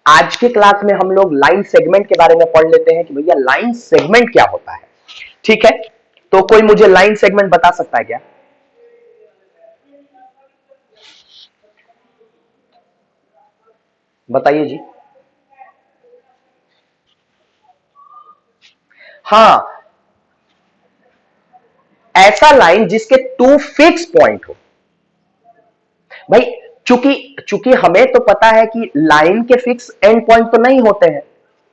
आज के क्लास में हम लोग लाइन सेगमेंट के बारे में पढ़ लेते हैं कि भैया लाइन सेगमेंट क्या होता है। ठीक है, तो कोई मुझे लाइन सेगमेंट बता सकता है क्या? बताइए जी। हां, ऐसा लाइन जिसके टू फिक्स पॉइंट हो। भाई चूंकि चूंकि हमें तो पता है कि लाइन के फिक्स एंड पॉइंट तो नहीं होते हैं,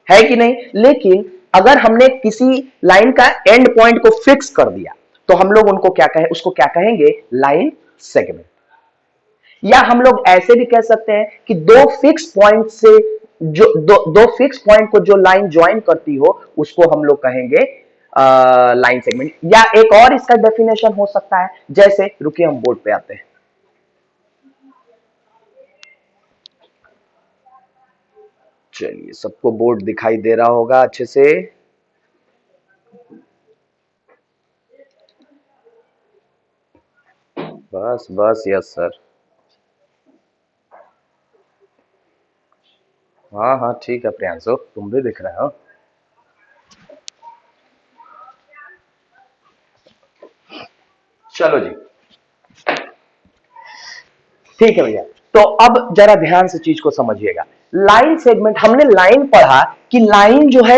है कि नहीं, लेकिन अगर हमने किसी लाइन का एंड पॉइंट को फिक्स कर दिया तो हम लोग उनको क्या कहें, उसको क्या कहेंगे? Line segment. या हम लोग ऐसे भी कह सकते हैं कि दो फिक्स पॉइंट से जो दो फिक्स पॉइंट को जो लाइन ज्वाइन करती हो उसको हम लोग कहेंगे लाइन सेगमेंट। या एक और इसका डेफिनेशन हो सकता है, जैसे रुकिए हम बोर्ड पे आते हैं। चलिए, सबको बोर्ड दिखाई दे रहा होगा अच्छे से। बस बस, यस सर। हाँ हाँ ठीक है प्रियांशु, तुम भी दिख रहे हो। चलो जी, ठीक है भैया। तो अब जरा ध्यान से चीज को समझिएगा। लाइन सेगमेंट, हमने लाइन पढ़ा कि लाइन जो है,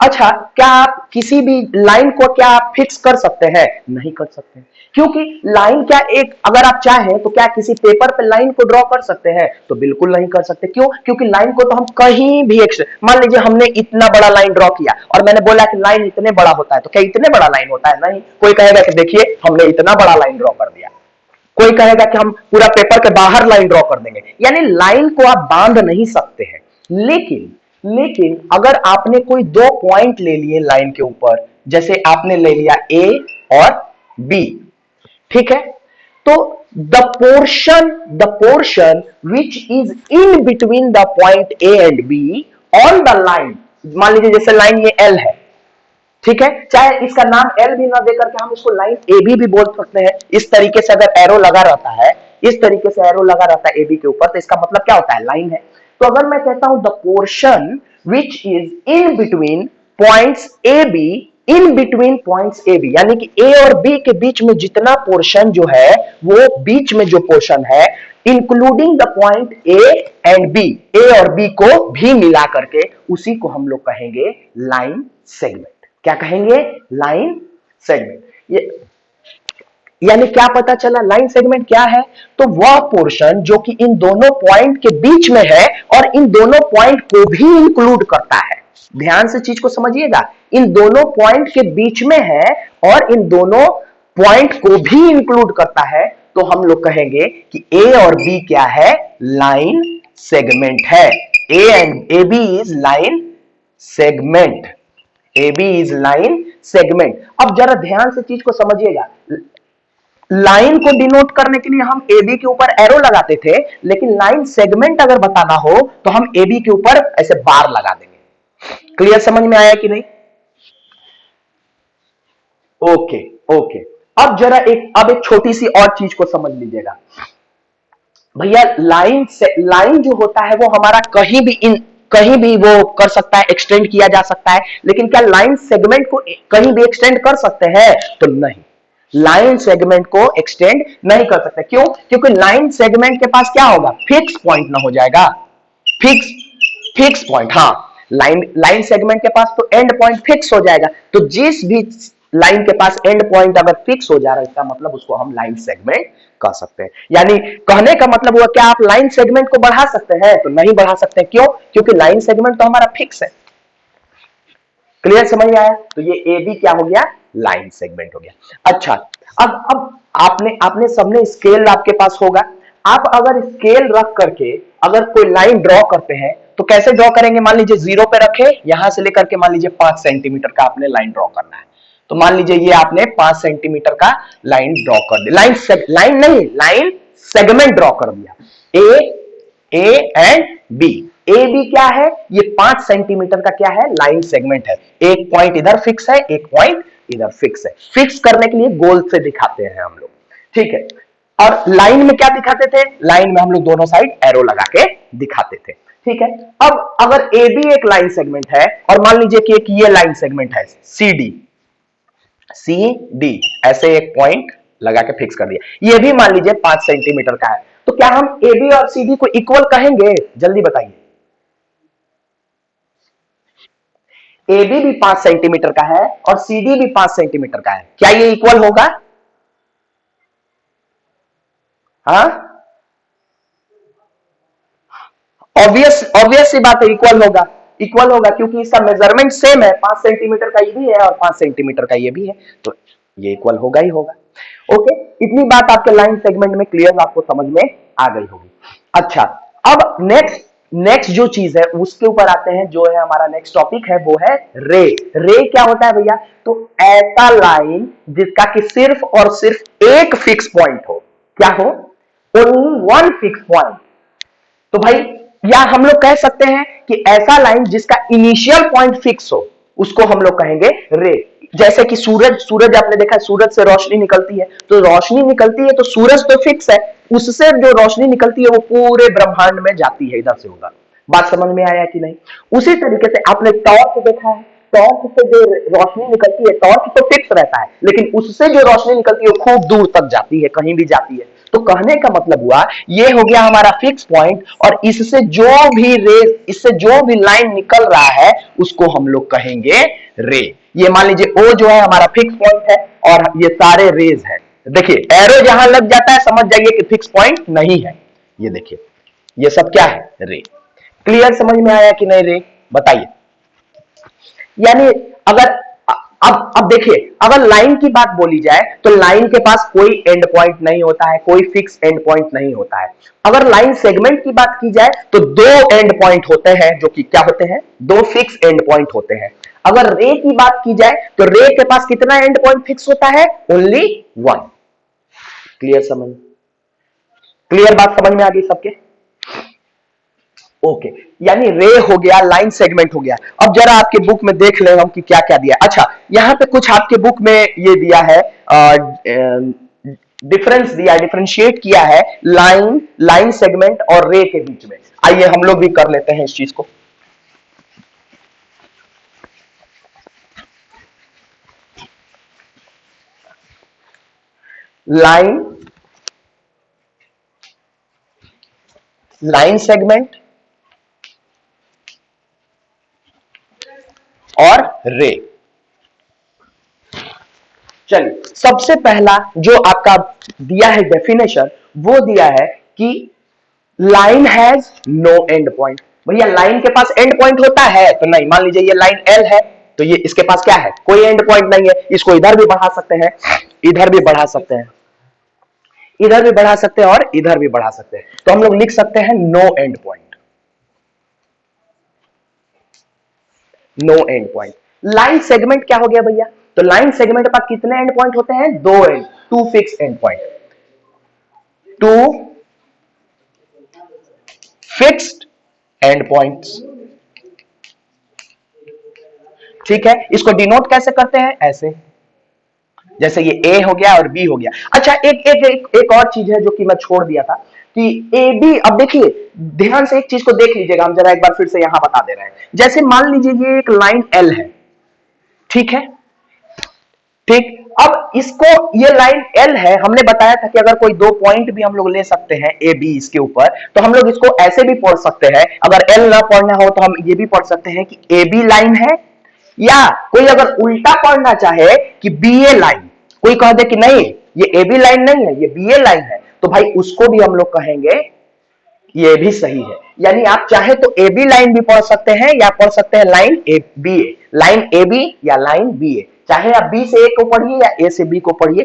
अच्छा क्या आप किसी भी लाइन को क्या आप फिक्स कर सकते हैं? नहीं कर सकते, क्योंकि लाइन क्या एक, अगर आप चाहें तो क्या किसी पेपर पे लाइन को ड्रॉ कर सकते हैं? तो बिल्कुल नहीं कर सकते। क्यों? क्योंकि लाइन को तो हम कहीं भी मान लीजिए हमने इतना बड़ा लाइन ड्रॉ किया और मैंने बोला कि लाइन इतने बड़ा होता है, तो क्या इतने बड़ा लाइन होता है? नहीं। कोई कहेगा कि देखिए हमने इतना बड़ा लाइन ड्रॉ कर दिया, कोई कहेगा कि हम पूरा पेपर के बाहर लाइन ड्रॉ कर देंगे। यानी लाइन को आप बांध नहीं सकते हैं। लेकिन लेकिन अगर आपने कोई दो पॉइंट ले लिए लाइन के ऊपर, जैसे आपने ले लिया ए और बी, ठीक है, तो the portion which is in between the point A and be on the line, मान लीजिए जैसे लाइन ये एल है, ठीक है, चाहे इसका नाम एल भी ना देकर के हम इसको लाइन ए भी बोल सकते हैं। इस तरीके से अगर एरो लगा रहता है, इस तरीके से एरो लगा रहता है ए बी के ऊपर, तो इसका मतलब क्या होता है? लाइन है। तो अगर मैं कहता हूं the portion which is in between points A B, in between points A B, यानी कि ए और बी के बीच में जितना पोर्शन जो है, वो बीच में जो पोर्शन है, including the point A and B, A और बी को भी मिला करके, उसी को हम लोग कहेंगे लाइन सेगमेंट। क्या कहेंगे? Line segment. ये यानी क्या पता चला लाइन सेगमेंट क्या है? तो वह पोर्शन जो कि इन दोनों पॉइंट के बीच में है और इन दोनों पॉइंट को भी इंक्लूड करता है। ध्यान से चीज को समझिएगा, इन दोनों पॉइंट के बीच में है और इन दोनों पॉइंट को भी इंक्लूड करता है, तो हम लोग कहेंगे कि ए और बी क्या है? लाइन सेगमेंट है। A B is line segment. A B is line segment. अब जरा ध्यान से चीज को समझिएगा। लाइन को डिनोट करने के लिए हम ए बी के ऊपर एरो लगाते थे, लेकिन लाइन सेगमेंट अगर बताना हो तो हम ए बी के ऊपर ऐसे बार लगा देंगे। क्लियर, समझ में आया कि नहीं? Okay okay. अब जरा एक छोटी सी और चीज को समझ लीजिएगा भैया। लाइन जो होता है वो हमारा कहीं भी वो कर सकता है, एक्सटेंड किया जा सकता है, लेकिन क्या लाइन सेगमेंट को कहीं भी एक्सटेंड कर सकते हैं? तो नहीं, लाइन सेगमेंट को एक्सटेंड नहीं कर सकते। क्यों? क्योंकि लाइन सेगमेंट के पास क्या होगा? फिक्स पॉइंट ना हो जाएगा। फिक्स फिक्स पॉइंट, हाँ, लाइन सेगमेंट के पास तो एंड पॉइंट फिक्स हो जाएगा। तो जिस भी लाइन के पास एंड पॉइंट अगर फिक्स हो जा रहा है, इसका मतलब उसको हम लाइन सेगमेंट कह सकते हैं। यानी कहने का मतलब हुआ, क्या आप लाइन सेगमेंट को बढ़ा सकते हैं? तो नहीं बढ़ा सकते। क्यों? क्योंकि लाइन सेगमेंट तो हमारा फिक्स है। क्लियर, समझ में आया? तो ये ए बी क्या हो गया? लाइन सेगमेंट हो गया। अच्छा, अब आपने सबने स्केल आपके पास होगा। आप अगर स्केल रख करके अगर कोई लाइन ड्रॉ करते हैं तो कैसे ड्रॉ करेंगे? मान लीजिए जीरो पे रखे, यहां से लेकर के मान लीजिए 5 सेंटीमीटर का आपने लाइन ड्रॉ करना है। तो मान लीजिए ये आपने 5 सेंटीमीटर का लाइन ड्रॉ कर दिया, लाइन नहीं, लाइन सेगमेंट ड्रॉ कर दिया। A and B. A B क्या है? ये 5 सेंटीमीटर का क्या है? लाइन सेगमेंट है। एक पॉइंट इधर फिक्स है, एक पॉइंट इधर फिक्स है। फिक्स करने के लिए गोल से दिखाते हैं हम लोग, ठीक है। और लाइन में क्या दिखाते थे? लाइन में हम लोग दोनों साइड एरो लगा के दिखाते थे, ठीक है। अब अगर ए बी एक लाइन सेगमेंट है और मान लीजिए कि एक ये लाइन सेगमेंट है सी डी, सी डी ऐसे एक पॉइंट लगा के फिक्स कर दिया, ये भी मान लीजिए 5 सेंटीमीटर का है, तो क्या हम ए बी और सी डी को इक्वल कहेंगे? जल्दी बताइए। ए बी भी 5 सेंटीमीटर का है और सी डी भी 5 सेंटीमीटर का है, क्या ये इक्वल होगा? हाँ, ऑब्वियस ऑब्वियस सी बात है, इक्वल होगा। इक्वल होगा क्योंकि इसका मेजरमेंट सेम है, 5 सेंटीमीटर का ये भी है और 5 सेंटीमीटर का ये भी है, तो ये इक्वल होगा ही होगा। ओके, इतनी बात आपके लाइन सेगमेंट में क्लियर, आपको समझ में आ गई होगी। अच्छा, अब नेक्स्ट नेक्स्ट जो चीज है उसके ऊपर आते हैं, जो है हमारा नेक्स्ट टॉपिक है वो है रे। रे क्या होता है भैया? तो ऐसा लाइन जिसका कि सिर्फ और सिर्फ एक फिक्स पॉइंट हो। क्या हो? Only one fix point. तो भाई, या हम लोग कह सकते हैं कि ऐसा लाइन जिसका इनिशियल पॉइंट फिक्स हो, उसको हम लोग कहेंगे रे। जैसे कि सूरज, सूरज आपने देखा है, सूरज से रोशनी निकलती है, तो रोशनी निकलती है तो सूरज तो फिक्स है, उससे जो रोशनी निकलती है वो पूरे ब्रह्मांड में जाती है, इधर से उधर। बात समझ में आया कि नहीं? उसी तरीके से आपने टॉर्च देखा है, टॉर्च से जो रोशनी निकलती है, टॉर्च तो फिक्स रहता है, लेकिन उससे जो रोशनी निकलती है वो खूब दूर तक जाती है, कहीं भी जाती है। तो कहने का मतलब हुआ, ये हो गया हमारा फिक्स पॉइंट, और इससे जो भी रेज, इससे जो भी लाइन निकल रहा है उसको हम लोग कहेंगे रे। ये मान लीजिए ओ जो है हमारा फिक्स पॉइंट है और ये सारे रेज है। देखिए एरो जहां लग जाता है समझ जाइए कि फिक्स पॉइंट नहीं है। ये देखिए, ये सब क्या है? रे। क्लियर, समझ में आया कि नहीं रे? बताइए। यानी अगर अब देखिए, अगर लाइन की बात बोली जाए तो लाइन के पास कोई एंड पॉइंट नहीं होता है, कोई फिक्स एंड पॉइंट नहीं होता है। अगर लाइन सेगमेंट की बात की जाए तो दो एंड पॉइंट होते हैं, जो कि क्या होते हैं? दो फिक्स एंड पॉइंट होते हैं। अगर रे की बात की जाए तो रे के पास कितना एंड पॉइंट फिक्स होता है? Only one. क्लियर, समझ क्लियर, बात समझ में आ गई सबके? ओके, यानी रे हो गया, लाइन सेगमेंट हो गया। अब जरा आपके बुक में देख ले हम कि क्या क्या दिया। अच्छा, यहां पे कुछ आपके बुक में ये दिया है, डिफरेंस दिया, डिफरेंशिएट किया है लाइन, लाइन सेगमेंट और रे के बीच में। आइए हम लोग भी कर लेते हैं इस चीज को। लाइन, लाइन सेगमेंट और रे। चलिए, सबसे पहला जो आपका दिया है डेफिनेशन, वो दिया है कि line has no end point. भैया लाइन के पास एंड पॉइंट होता है? तो नहीं। मान लीजिए ये लाइन एल है, तो ये इसके पास क्या है? कोई एंड पॉइंट नहीं है। इसको इधर भी बढ़ा सकते हैं, इधर भी बढ़ा सकते हैं, इधर भी बढ़ा सकते हैं और इधर भी बढ़ा सकते हैं, तो हम लोग लिख सकते हैं no end point. No end point. Line segment क्या हो गया भैया? तो लाइन सेगमेंट पर कितने एंड पॉइंट होते हैं? दो end, two fix end point, two fixed end points. ठीक है, इसको डिनोट कैसे करते हैं? ऐसे, जैसे ये ए हो गया और बी हो गया। अच्छा, एक और चीज है जो कि मैं छोड़ दिया था कि ए बी। अब देखिए, ध्यान से एक चीज को देख लीजिएगा, हम जरा एक बार फिर से यहां बता दे रहे हैं। जैसे मान लीजिए ये एक लाइन एल है, ठीक है, ठीक। अब इसको, ये लाइन एल है, हमने बताया था कि अगर कोई दो पॉइंट भी हम लोग ले सकते हैं ए बी इसके ऊपर, तो हम लोग इसको ऐसे भी पढ़ सकते हैं। अगर एल ना पढ़ना हो तो हम ये भी पढ़ सकते हैं कि ए बी लाइन है, या कोई अगर उल्टा पढ़ना चाहे कि बी ए लाइन, कोई कह दे कि नहीं ये ए बी लाइन नहीं है, ये बी ए लाइन है, तो भाई उसको भी हम लोग कहेंगे ये भी सही है। यानी आप चाहे तो ए बी लाइन भी पढ़ सकते हैं, या पढ़ सकते हैं line A B A, line A B या लाइन बी ए। चाहे आप बी से ए को पढ़िए या ए से बी को पढ़िए,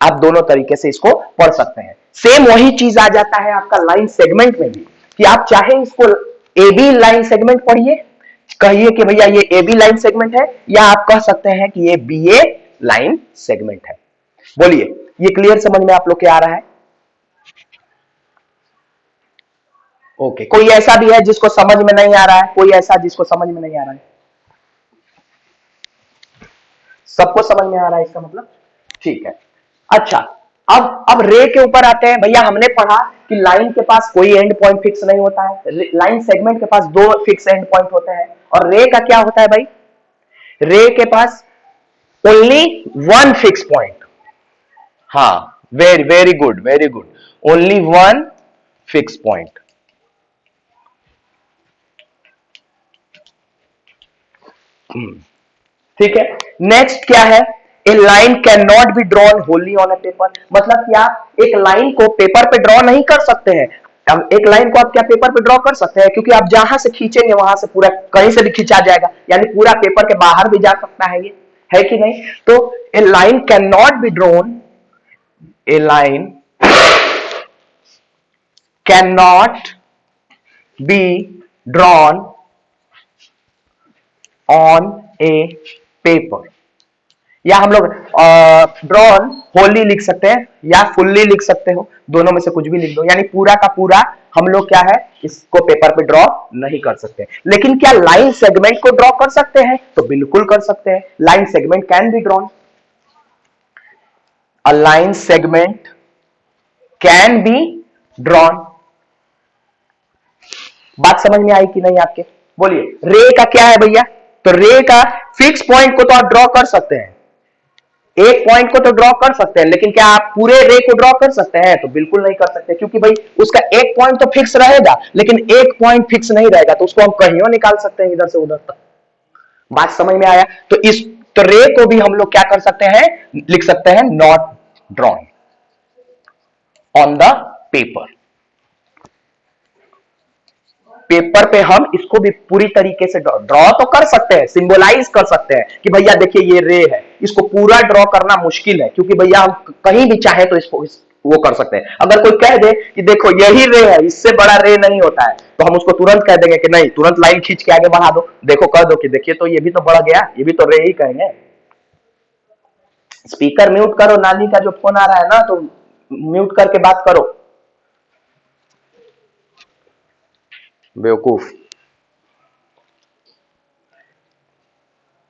आप दोनों तरीके से इसको पढ़ सकते हैं। सेम वही चीज आ जाता है आपका लाइन सेगमेंट में भी, कि आप चाहे इसको ए बी लाइन सेगमेंट पढ़िए, कहिए कि भैया ये ए बी लाइन सेगमेंट है, या आप कह सकते हैं कि ये बी ए लाइन सेगमेंट है। बोलिए, ये क्लियर समझ में आप लोग के आ रहा है? ओके, कोई ऐसा भी है जिसको समझ में नहीं आ रहा है? कोई ऐसा जिसको समझ में नहीं आ रहा है? सबको समझ में आ रहा है इसका मतलब? ठीक है। अच्छा, अब रे के ऊपर आते हैं भैया। हमने पढ़ा कि लाइन के पास कोई एंड पॉइंट फिक्स नहीं होता है, लाइन सेगमेंट के पास दो फिक्स एंड पॉइंट होते हैं। और रे का क्या होता है भाई? रे के पास ओनली वन फिक्स पॉइंट। हाँ, very very good, very good, only one fix point. ठीक है, नेक्स्ट क्या है? A line can not be drawn wholly on a paper. मतलब कि आप एक लाइन को पेपर पे ड्रॉ नहीं कर सकते हैं। अब एक लाइन को आप क्या पेपर पे ड्रॉ कर सकते हैं? क्योंकि आप जहां से खींचेंगे वहां से पूरा कहीं से भी खींचा जाएगा, यानी पूरा पेपर के बाहर भी जा सकता है, ये है कि नहीं? तो a line can not be drawn, a line can not be drawn on a paper. या हम लोग ड्रॉन होली लिख सकते हैं या फुल्ली लिख सकते हो, दोनों में से कुछ भी लिख दो। यानी पूरा का पूरा हम लोग क्या है, इसको पेपर पे ड्रॉ नहीं कर सकते। लेकिन क्या लाइन सेगमेंट को ड्रॉ कर सकते हैं? तो बिल्कुल कर सकते हैं। Line segment can be drawn, a line segment can be drawn. बात समझ में आई कि नहीं आपके? बोलिए, रे का क्या है भैया? तो रे का फिक्स पॉइंट को तो आप ड्रॉ कर सकते हैं, एक पॉइंट को तो ड्रॉ कर सकते हैं, लेकिन क्या आप पूरे रे को ड्रॉ कर सकते हैं? तो बिल्कुल नहीं कर सकते, क्योंकि भाई उसका एक पॉइंट तो फिक्स रहेगा, लेकिन एक पॉइंट फिक्स नहीं रहेगा, तो उसको हम कहीं निकाल सकते हैं इधर से उधर तक। बात समझ में आया? तो इस तो रे को भी हम लोग क्या कर सकते हैं, लिख सकते हैं not drawn on the paper. Paper पे हम इसको भी पूरी तरीके से ड्रॉ तो कर सकते हैं, सिंबलाइज कर सकते हैं कि भैया देखिए ये रे है। इसको पूरा ड्रॉ करना मुश्किल है, क्योंकि भैया हम कहीं भी चाहे तो इसको वो कर सकते हैं। अगर कोई कह दे कि देखो यही रे है, इससे बड़ा रे नहीं होता है, तो हम उसको तुरंत कह देंगे कि नहीं, तुरंत लाइन खींच के आगे बढ़ा दो, देखो कर दो कि देखिए तो ये भी तो बढ़ गया, ये भी तो रे ही कहेंगे। स्पीकर म्यूट करो, नानी का जो फोन आ रहा है ना, तो म्यूट करके बात करो, बेवकूफ।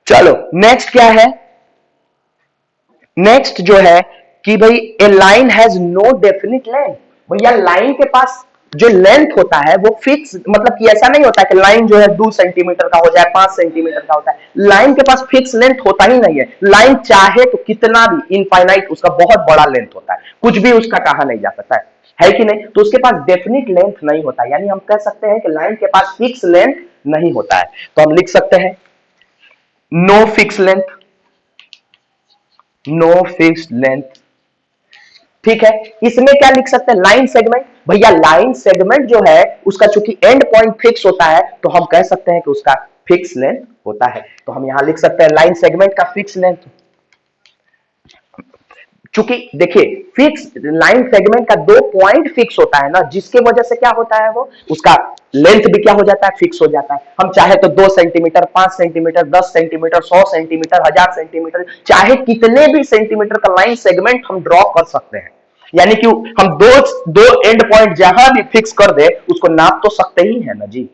चलो नेक्स्ट क्या है? नेक्स्ट जो है कि भाई a line has no definite length. भैया लाइन के पास जो लेंथ होता है वो फिक्स, मतलब कि ऐसा नहीं होता कि लाइन जो है 2 सेंटीमीटर का हो जाए, 5 सेंटीमीटर का होता है। लाइन के पास फिक्स लेंथ होता ही नहीं है। लाइन चाहे तो कितना भी इनफाइनाइट, उसका बहुत बड़ा लेंथ होता है, कुछ भी उसका कहा नहीं जा सकता है कि नहीं? तो उसके पास डेफिनिट लेंथ नहीं होता, यानी हम कह सकते हैं कि लाइन के पास फिक्स लेंथ नहीं होता है। तो हम लिख सकते हैं no fix length, no fixed length. ठीक है, इसमें क्या लिख सकते हैं? Line segment. भैया लाइन सेगमेंट जो है उसका चूंकि एंड पॉइंट फिक्स होता है, तो हम कह सकते हैं कि उसका फिक्स लेंथ होता है। तो हम यहां लिख सकते हैं लाइन सेगमेंट का फिक्स लेंथ। चूंकि देखिए फिक्स लाइन सेगमेंट का 2 पॉइंट फिक्स होता है ना, जिसके वजह से क्या होता है, वो उसका लेंथ भी क्या हो जाता है, फिक्स हो जाता है। हम चाहे तो 2 centimetre, 5 centimetre, 10 centimetre, 100 centimetre, 1000 centimetre, चाहे कितने भी सेंटीमीटर का लाइन सेगमेंट हम ड्रॉ कर सकते हैं। यानी कि हम दो एंड पॉइंट जहां भी फिक्स कर दे, उसको नाप तो सकते ही है ना जी,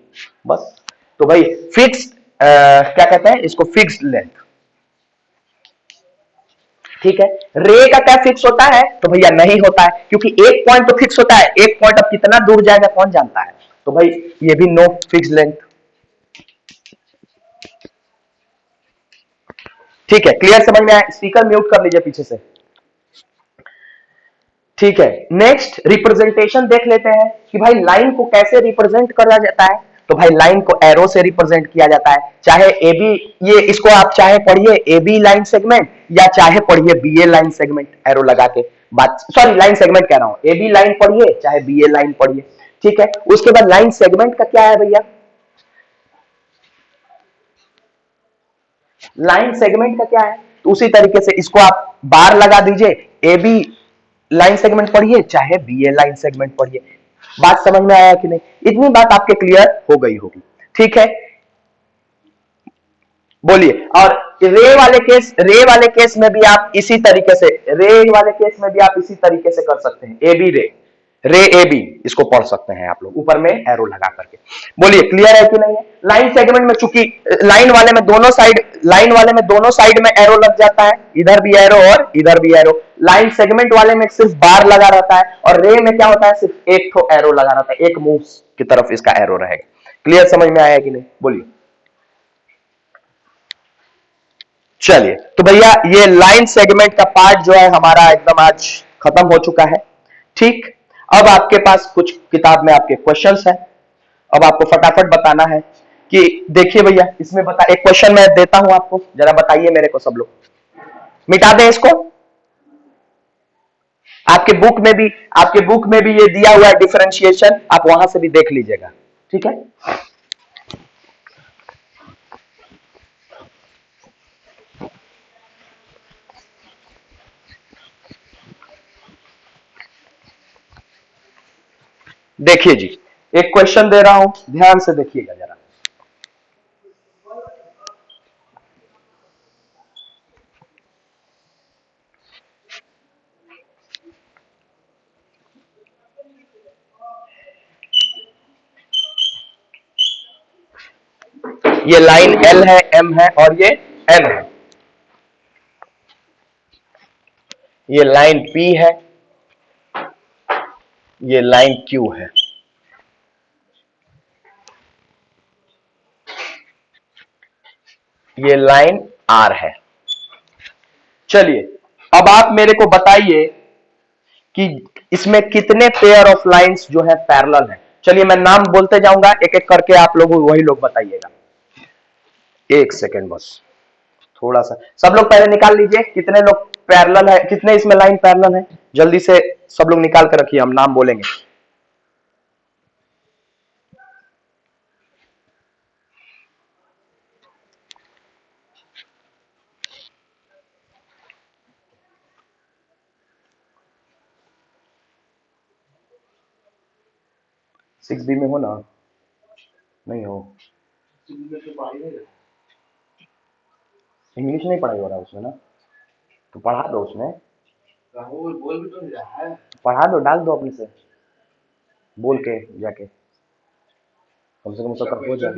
बस। तो भाई फिक्स क्या कहते हैं इसको, फिक्स्ड लेंथ। ठीक है, रे का क्या फिक्स होता है? तो भैया नहीं होता है, क्योंकि एक पॉइंट तो फिक्स होता है, एक पॉइंट अब कितना दूर जाएगा कौन जानता है। तो भाई ये भी नो फिक्स लेंथ। ठीक है, क्लियर समझ में आया? स्पीकर म्यूट कर लीजिए पीछे से। ठीक है, नेक्स्ट रिप्रेजेंटेशन देख लेते हैं कि भाई लाइन को कैसे रिप्रेजेंट करा जाता है। तो भाई लाइन को एरो से रिप्रेजेंट किया जाता है, चाहे ए बी, ये इसको आप चाहे पढ़िए ए बी लाइन सेगमेंट, या चाहे पढ़िए B A line segment, arrow लगा के। बात सॉरी, लाइन सेगमेंट कह रहा हूं, ए बी लाइन पढ़िए चाहे बी ए लाइन पढ़िए। ठीक है, उसके बाद लाइन सेगमेंट का क्या है भैया? लाइन सेगमेंट का क्या है? तो उसी तरीके से इसको आप बार लगा दीजिए, ए बी लाइन सेगमेंट पढ़िए चाहे बी ए लाइन सेगमेंट पढ़िए। बात समझ में आया कि नहीं? इतनी बात आपके क्लियर हो गई होगी। ठीक है, बोलिए। और रे वाले केस में भी आप इसी तरीके से, रे वाले केस में भी आप इसी तरीके से कर सकते हैं, ए बी रे। रे ए बी, इसको पढ़ सकते हैं आप लोग ऊपर में एरो लगा करके। बोलिए क्लियर है कि नहीं है? लाइन सेगमेंट में चूंकि लाइन वाले में दोनों साइड में एरो लग जाता है, इधर भी एरो और इधर भी एरो। लाइन सेगमेंट वाले में सिर्फ बार लगा रहता है, और रे में क्या होता है, सिर्फ एक ठो एरो लगा रहता है, एक मूव की तरफ इसका एरो रहेगा। क्लियर समझ में आया कि नहीं? बोलिए। चलिए तो भैया ये लाइन सेगमेंट का पार्ट जो है हमारा एकदम आज खत्म हो चुका है। ठीक, अब आपके पास कुछ किताब में आपके क्वेश्चंस हैं। अब आपको फटाफट बताना है कि देखिए भैया इसमें बता, एक क्वेश्चन मैं देता हूं आपको, जरा बताइए मेरे को सब लोग। मिटा दें इसको? आपके बुक में भी ये दिया हुआ है डिफरेंशिएशन, आप वहां से भी देख लीजिएगा। ठीक है, देखिए जी, एक क्वेश्चन दे रहा हूं, ध्यान से देखिएगा जरा। ये लाइन एल है, एम है और ये एन है। ये लाइन पी है, ये लाइन क्यू है। ये लाइन आर है। चलिए अब आप मेरे को बताइए कि इसमें कितने पेयर ऑफ लाइंस जो है पैरेलल है। चलिए मैं नाम बोलते जाऊंगा, एक एक करके आप लोग वही लोग बताइएगा। एक सेकेंड बस, थोड़ा सा सब लोग पहले निकाल लीजिए कितने लोग पैरेलल है, कितने इसमें लाइन पैरेलल है, जल्दी से सब लोग निकाल कर रखिए, हम नाम बोलेंगे। सिक्स बी में हो ना? नहीं हो? इंग्लिश नहीं पढ़ाई हो रहा उसमें ना, तो पढ़ा दो उसमें, बोल भी तो नहीं रहा है, पढ़ा दो, डाल दो अपने से बोल के जाके, कम से कम उसका हो जाए।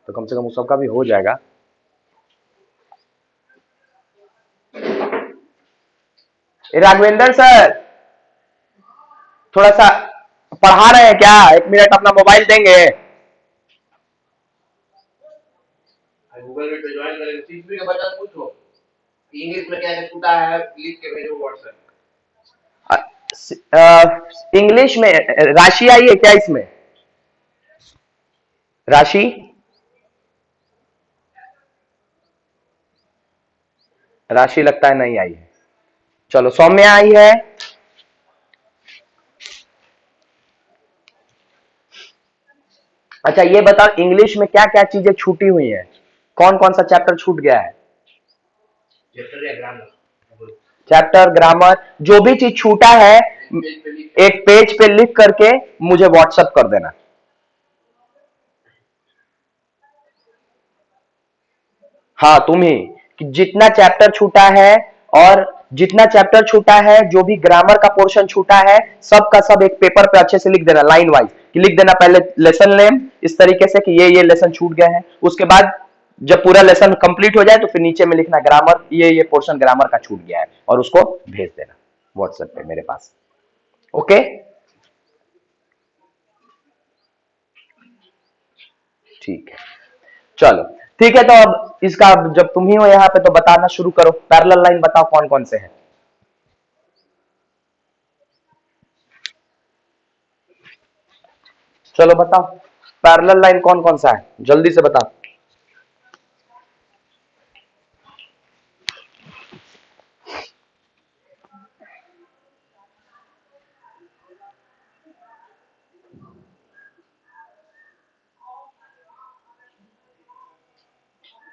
तो कम से कम सबका भी हो जाएगा। राघवेंद्र सर थोड़ा सा पढ़ा रहे हैं क्या? एक मिनट अपना मोबाइल देंगे? गूगल मीट पे ज्वाइन करेंगे, सीसीपी का बटन पूछो, इंग्लिश में क्या छूटा है लिख के भेजो व्हाट्सएप। इंग्लिश में राशि आई है क्या इसमें? राशि राशि लगता है नहीं आई है। चलो सौम्या आई है। अच्छा ये बताओ इंग्लिश में क्या क्या चीजें छूटी हुई हैं, कौन कौन सा चैप्टर छूट गया है? चैप्टर, ग्रामर, जो भी चीज छूटा है एक पेज पे लिख करके मुझे व्हाट्सएप कर देना। हाँ तुम ही, कि जितना चैप्टर छूटा है, और जितना चैप्टर छूटा है, जो भी ग्रामर का पोर्शन छूटा है, सब का सब एक पेपर पे अच्छे से लिख देना, लाइन वाइज कि लिख देना। पहले लेसन नेम इस तरीके से कि ये लेसन छूट गए हैं, उसके बाद जब पूरा लेसन कंप्लीट हो जाए तो फिर नीचे में लिखना ग्रामर, ये पोर्शन ग्रामर का छूट गया है, और उसको भेज देना व्हाट्सएप पे मेरे पास। ओके ठीक है, चलो ठीक है। तो अब इसका जब तुम ही हो यहाँ पे तो बताना शुरू करो, पैरेलल लाइन बताओ कौन कौन से हैं। चलो बताओ पैरेलल लाइन कौन कौन सा है, जल्दी से बताओ।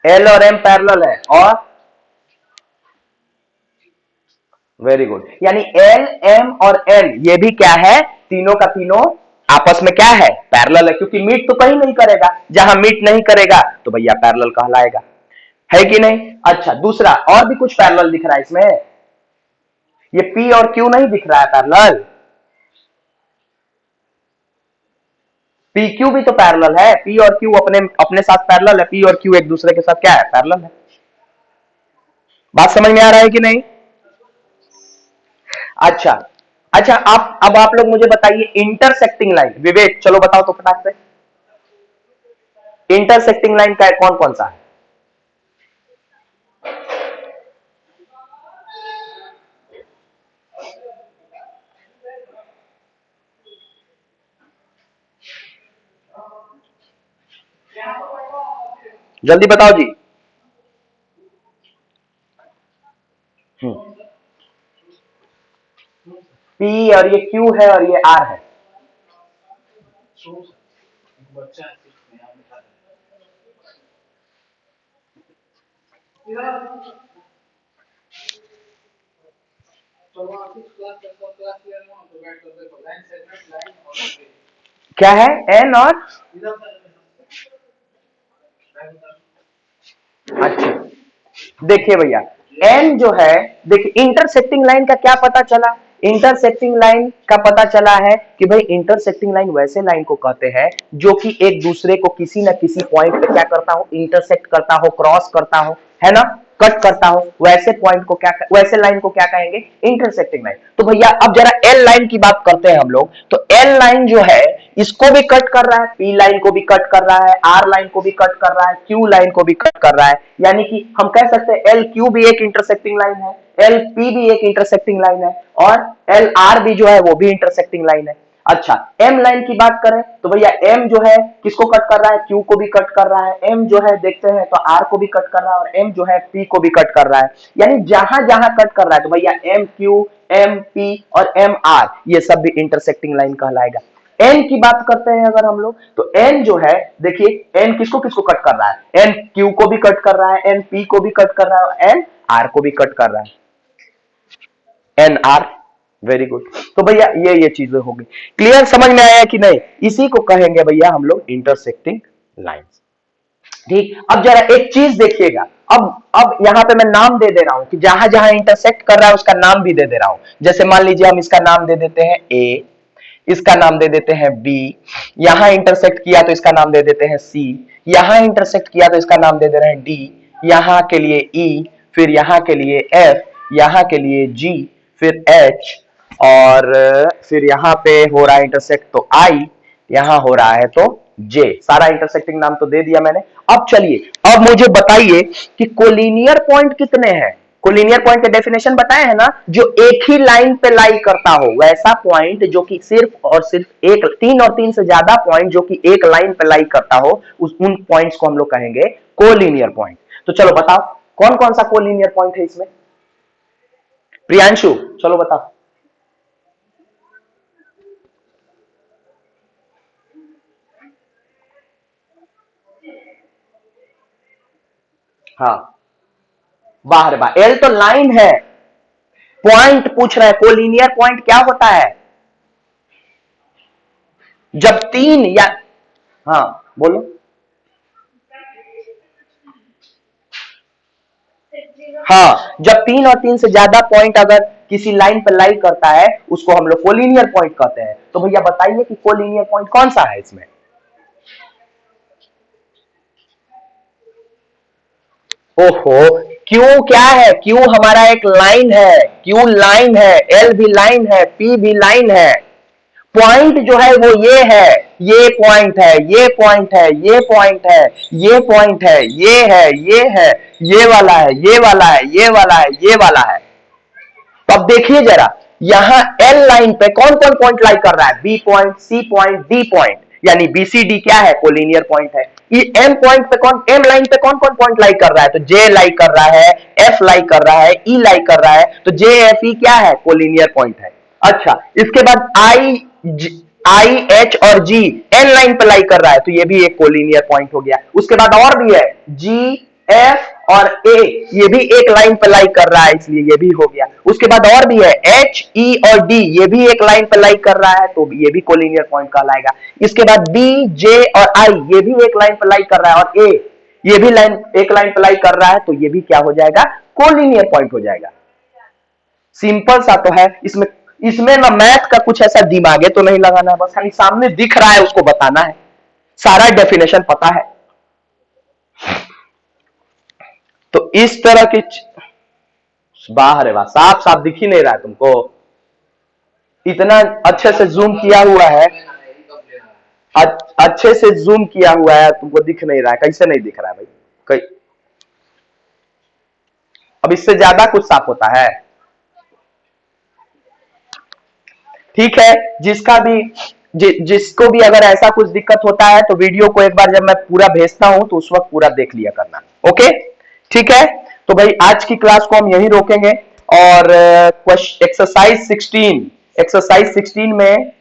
एल और एम पैरेलल है, और वेरी गुड, यानी एल एम और एन ये भी क्या है, तीनों का तीनों आपस में क्या है, पैरेलल है, क्योंकि मीट तो कहीं नहीं करेगा, जहां मीट नहीं करेगा तो भैया पैरेलल कहलाएगा। है कि नहीं? अच्छा, दूसरा और भी कुछ पैरेलल दिख रहा है इसमें? ये P और Q नहीं दिख रहा है पैरेलल? पी क्यू भी तो पैरेलल है, पी और क्यू अपने अपने साथ पैरेलल है, पी और क्यू एक दूसरे के साथ क्या है, पैरेलल है। बात समझ में आ रहा है कि नहीं? अच्छा अच्छा, अब आप लोग मुझे बताइए इंटरसेक्टिंग लाइन, विवेक चलो बताओ तो फटाक से, इंटरसेक्टिंग लाइन का कौन कौन सा है? जल्दी बताओ जी। पी और ये क्यू है और ये आर है। क्या है एन और? अच्छा देखिए भैया, एन जो है, देखिए इंटरसेक्टिंग लाइन का क्या पता चला? इंटरसेक्टिंग लाइन का पता चला है कि भाई इंटरसेक्टिंग लाइन वैसे लाइन को कहते हैं जो कि एक दूसरे को किसी ना किसी पॉइंट पे क्या करता हो, इंटरसेक्ट करता हो, क्रॉस करता हो, है ना, कट करता हो, वैसे पॉइंट को क्या, वैसे लाइन को क्या कहेंगे, इंटरसेक्टिंग लाइन। तो भैया अब जरा एल लाइन की बात करते हैं हम लोग, तो एल लाइन जो है इसको भी कट कर रहा है, पी लाइन को भी कट कर रहा है, आर लाइन को भी कट कर रहा है, क्यू लाइन को भी कट कर रहा है, यानी कि हम कह सकते हैं एल क्यू भी एक इंटरसेक्टिंग लाइन है, एल पी भी एक इंटरसेक्टिंग लाइन है, और एल आर भी जो है वो भी इंटरसेक्टिंग लाइन है। अच्छा, एम लाइन की बात करें तो भैया एम जो है किसको कट कर रहा है, क्यू को भी कट कर रहा है, एम जो है देखते हैं तो आर को भी कट कर रहा है, और एम जो है पी को भी कट कर रहा है, यानी जहां जहां कट कर रहा है तो भैया एम क्यू, एम पी और एम आर ये सब भी इंटरसेक्टिंग लाइन कहलाएगा। एन की बात करते हैं अगर हम लोग, तो एन जो है देखिए एन किसको किसको कट कर रहा है, एन क्यू को भी कट कर रहा है, एन पी को भी कट कर रहा है, और एन आर को भी कट कर रहा है, एन आर। Very good. तो भैया ये चीजें होगी, क्लियर, समझ में आया कि नहीं? इसी को कहेंगे भैया हम लोग इंटरसेक्टिंग लाइंस। ठीक, अब जरा एक चीज देखिएगा, अब यहां पे मैं नाम दे दे रहा हूं कि जहां जहां इंटरसेक्ट कर रहा है उसका नाम भी दे दे रहा हूं। जैसे मान लीजिए हम इसका नाम दे देते हैं ए, इसका नाम दे देते हैं बी, यहां इंटरसेक्ट किया तो इसका नाम दे देते हैं सी, यहां इंटरसेक्ट किया तो इसका नाम दे दे रहे हैं डी, यहां के लिए ई, फिर यहां के लिए एफ, यहां के लिए जी, फिर एच, और फिर यहां पे हो रहा है इंटरसेक्ट तो आई, यहां हो रहा है तो जे। सारा इंटरसेक्टिंग नाम तो दे दिया मैंने। अब चलिए, अब मुझे बताइए कि कोलिनियर पॉइंट कितने हैं? कोलिनियर पॉइंट का डेफिनेशन बताया है ना, जो एक ही लाइन पे लाई करता हो, वैसा पॉइंट जो कि सिर्फ और सिर्फ एक, तीन और तीन से ज्यादा पॉइंट जो कि एक लाइन पे लाई करता हो, उन पॉइंट्स को हम लोग कहेंगे कोलिनियर पॉइंट। तो चलो बताओ कौन कौन सा कोलिनियर पॉइंट है इसमें? प्रियांशु चलो बताओ। हाँ, बाहर बाहर, एल तो लाइन है, पॉइंट पूछ रहे हैं, कोलिनियर पॉइंट क्या होता है? जब तीन या, हाँ बोलो। हाँ, जब तीन और तीन से ज्यादा पॉइंट अगर किसी लाइन पर लाई करता है उसको हम लोग कोलिनियर पॉइंट कहते हैं। तो भैया बताइए कि कोलिनियर पॉइंट कौन सा है इसमें? ओहो, क्यू क्या है? क्यू हमारा एक लाइन है, क्यू लाइन है, एल भी लाइन है, पी भी लाइन है। पॉइंट जो है वो ये है, ये पॉइंट है, ये पॉइंट है, ये पॉइंट है, ये पॉइंट है, ये है, ये वाला है, ये वाला है, ये वाला है, ये वाला है। तो अब देखिए जरा, यहां एल लाइन पे कौन कौन पॉइंट लाई कर रहा है? B point, C point, D point, यानी बीसीडी क्या है? कोलिनियर पॉइंट है। एम पॉइंट पे कौन, एम लाइन पे कौन कौन पॉइंट लाई कर रहा है? तो जे लाई कर रहा है, एफ लाई कर रहा है, ई लाई कर रहा है, तो जे एफ ई क्या है? कोलिनियर पॉइंट है। अच्छा, इसके बाद आई एच और जी एन लाइन पे लाई कर रहा है, तो ये भी एक कोलिनियर पॉइंट हो गया। उसके बाद और भी है जी, एफ और ए, ये भी एक लाइन पे लाई कर रहा है, इसलिए ये भी हो गया। उसके बाद और भी है एच, ई और डी, ये भी एक लाइन पे लाई कर रहा है, तो ये भी कोलिनियर पॉइंट कहलाएगा। इसके बाद बी, जे और आई, ये भी एक लाइन पे लाई कर रहा है, और ए, ये भी लाइन एक लाइन प्लाई कर रहा है तो ये भी क्या हो जाएगा, कोलिनियर पॉइंट हो जाएगा। सिंपल सा तो है। इसमें इसमें ना मैथ का कुछ ऐसा दिमागे तो नहीं लगाना, बस हम सामने दिख रहा है उसको बताना है, सारा डेफिनेशन पता है। तो इस तरह की बाहर है, वाह साफ साफ दिख ही नहीं रहा है तुमको, इतना अच्छे से जूम किया हुआ है, अच्छे से जूम किया हुआ है, तुमको दिख नहीं रहा है, कैसे नहीं दिख रहा है भाई? कई अब इससे ज्यादा कुछ साफ होता है? ठीक है, जिसका भी जिसको भी अगर ऐसा कुछ दिक्कत होता है तो वीडियो को एक बार जब मैं पूरा भेजता हूं तो उस वक्त पूरा देख लिया करना। ओके ठीक है, तो भाई आज की क्लास को हम यहीं रोकेंगे और एक्सरसाइज 16 में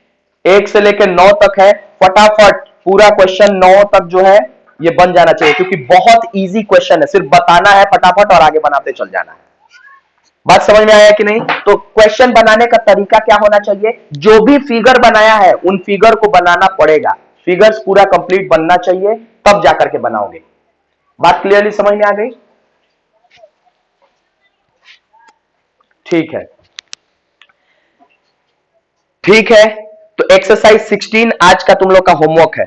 1 से लेकर 9 तक है, फटाफट पूरा क्वेश्चन 9 तक जो है ये बन जाना चाहिए, क्योंकि बहुत इजी क्वेश्चन है, सिर्फ बताना है फटाफट और आगे बनाते चल जाना है। बात समझ में आया कि नहीं? तो क्वेश्चन बनाने का तरीका क्या होना चाहिए, जो भी फिगर बनाया है उन फिगर को बनाना पड़ेगा, फिगर्स पूरा कंप्लीट बनना चाहिए, तब जाकर के बनाओगे। बात क्लियरली समझ में आ गई? ठीक है, ठीक है, तो एक्सरसाइज 16 आज का तुम लोग का होमवर्क है।